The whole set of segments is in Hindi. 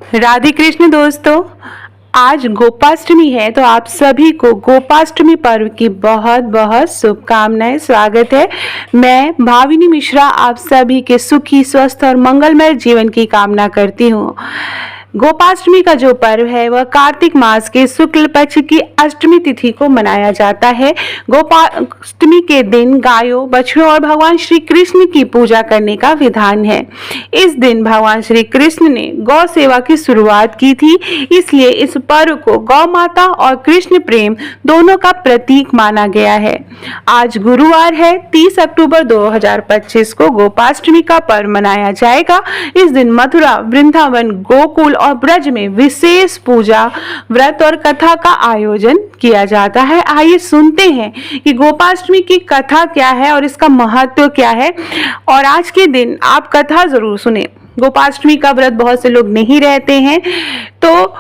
राधे कृष्ण दोस्तों, आज गोपाष्टमी है तो आप सभी को गोपाष्टमी पर्व की बहुत बहुत शुभकामनाएं। स्वागत है। मैं भाविनी मिश्रा आप सभी के सुखी, स्वस्थ और मंगलमय जीवन की कामना करती हूँ। गोपाष्टमी का जो पर्व है वह कार्तिक मास के शुक्ल पक्ष की अष्टमी तिथि को मनाया जाता है। गोपाष्टमी के दिन गायों, बछड़ों और भगवान श्री कृष्ण की पूजा करने का विधान है। इस दिन भगवान श्री कृष्ण ने गौ सेवा की शुरुआत की थी, इसलिए इस पर्व को गौ माता और कृष्ण प्रेम दोनों का प्रतीक माना गया है। आज गुरुवार है, 30 अक्टूबर 2025 को गोपाष्टमी का पर्व मनाया जाएगा। इस दिन मथुरा, वृंदावन, गोकुल और ब्रज में विशेष पूजा, व्रत और कथा का आयोजन किया जाता है। आइए सुनते हैं कि गोपाष्टमी की कथा क्या है और इसका महत्व क्या है। और आज के दिन आप कथा जरूर सुने। गोपाष्टमी का व्रत बहुत से लोग नहीं रहते हैं, तो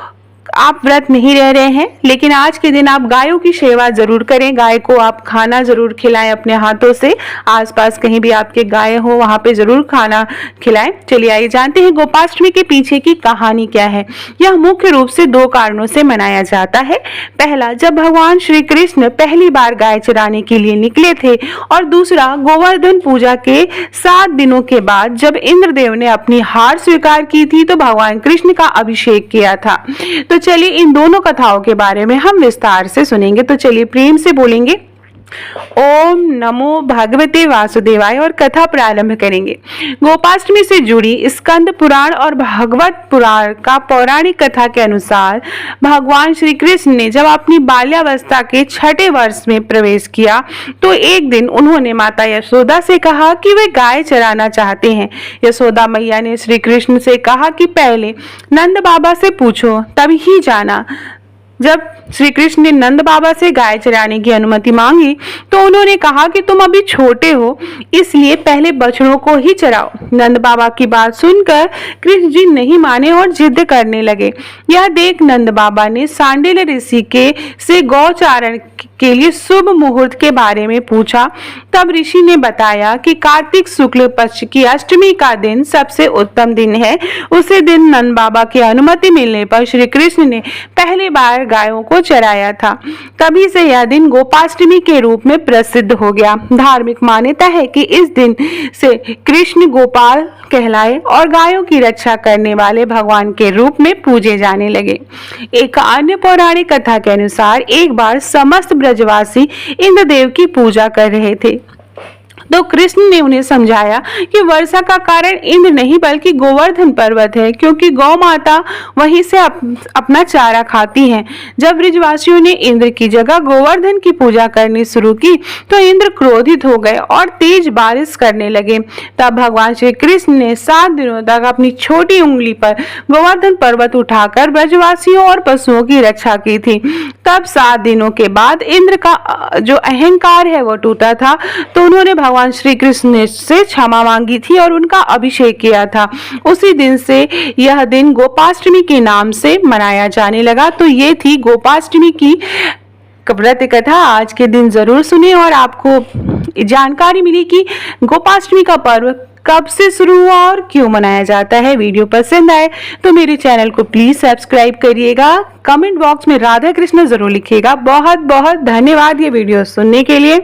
आप व्रत नहीं रह रहे हैं, लेकिन आज के दिन आप गायों की सेवा जरूर करें। गाय को आप खाना जरूर खिलाएं अपने हाथों से। आसपास कहीं भी आपके गाय हो वहां पे जरूर खाना खिलाएं। चलिए आइए जानते हैं गोपाष्टमी के पीछे की कहानी क्या है। यह मुख्य रूप से दो कारणों से मनाया जाता है। पहला, जब भगवान श्री कृष्ण पहली बार गाय चराने के लिए निकले थे, और दूसरा, गोवर्धन पूजा के 7 दिनों के बाद जब इंद्रदेव ने अपनी हार स्वीकार की थी तो भगवान कृष्ण का अभिषेक किया था। तो चलिए इन दोनों कथाओं के बारे में हम विस्तार से सुनेंगे। तो चलिए प्रेम से बोलेंगे ओम नमो भगवते वासुदेवाय और कथा प्रारंभ करेंगे। गोपाष्टमी से जुड़ी स्कंद पुराण और भागवत पुराण का पौराणिक कथा के अनुसार भगवान श्री कृष्ण ने जब अपनी बाल्यावस्था के 6ठे वर्ष में प्रवेश किया तो एक दिन उन्होंने माता यशोदा से कहा कि वे गाय चराना चाहते हैं। यशोदा मैया ने श्री कृष्ण से कहा कि पहले नंद बाबा से पूछो तब ही जाना। जब श्री कृष्ण ने नंद बाबा से गाय चराने की अनुमति मांगी तो उन्होंने कहा कि तुम अभी छोटे हो, इसलिए पहले बछड़ों को ही चराओ। नंद बाबा की बात सुनकर कृष्ण जी नहीं माने और जिद करने लगे। यह देख नंद बाबा ने सांडिल्य ऋषि से गौचारण के लिए शुभ मुहूर्त के बारे में पूछा। तब ऋषि ने बताया कि कार्तिक शुक्ल पक्ष की अष्टमी का दिन सबसे उत्तम दिन है। उसी दिन नंद बाबा की अनुमति मिलने पर श्री कृष्ण ने पहली बार गायों को चराया था। तभी से यह दिन गोपाष्टमी के रूप में प्रसिद्ध हो गया। धार्मिक मान्यता है कि इस दिन से कृष्ण गोपाल कहलाए और गायों की रक्षा करने वाले भगवान के रूप में पूजे जाने लगे। एक अन्य पौराणिक कथा के अनुसार एक बार समस्त ब्रजवासी इंद्रदेव की पूजा कर रहे थे तो कृष्ण ने उन्हें समझाया कि वर्षा का कारण इंद्र नहीं बल्कि गोवर्धन पर्वत है, क्योंकि गौ माता वहीं से अपना चारा खाती हैं। जब ब्रजवासियों ने इंद्र की जगह गोवर्धन की पूजा करनी शुरू की तो इंद्र क्रोधित हो गए और तेज बारिश करने लगे। तब भगवान श्री कृष्ण ने 7 दिनों तक अपनी छोटी उंगली पर गोवर्धन पर्वत उठाकर ब्रजवासियों और पशुओं की रक्षा की थी। तब 7 दिनों के बाद इंद्र का जो अहंकार है वो टूटा था, तो उन्होंने भगवान श्री कृष्ण से क्षमा मांगी थी और उनका अभिषेक किया था। उसी दिन से यह दिन गोपाष्टमी के नाम से मनाया जाने लगा। तो ये थी गोपाष्टमी की व्रत कथा। आज के दिन जरूर सुने और आपको जानकारी मिली कि गोपाष्टमी का पर्व कब से शुरू हुआ और क्यों मनाया जाता है। वीडियो पसंद आए तो मेरे चैनल को प्लीज सब्सक्राइब करिएगा। कमेंट बॉक्स में राधा कृष्ण जरूर लिखिएगा। बहुत बहुत धन्यवाद ये वीडियो सुनने के लिए।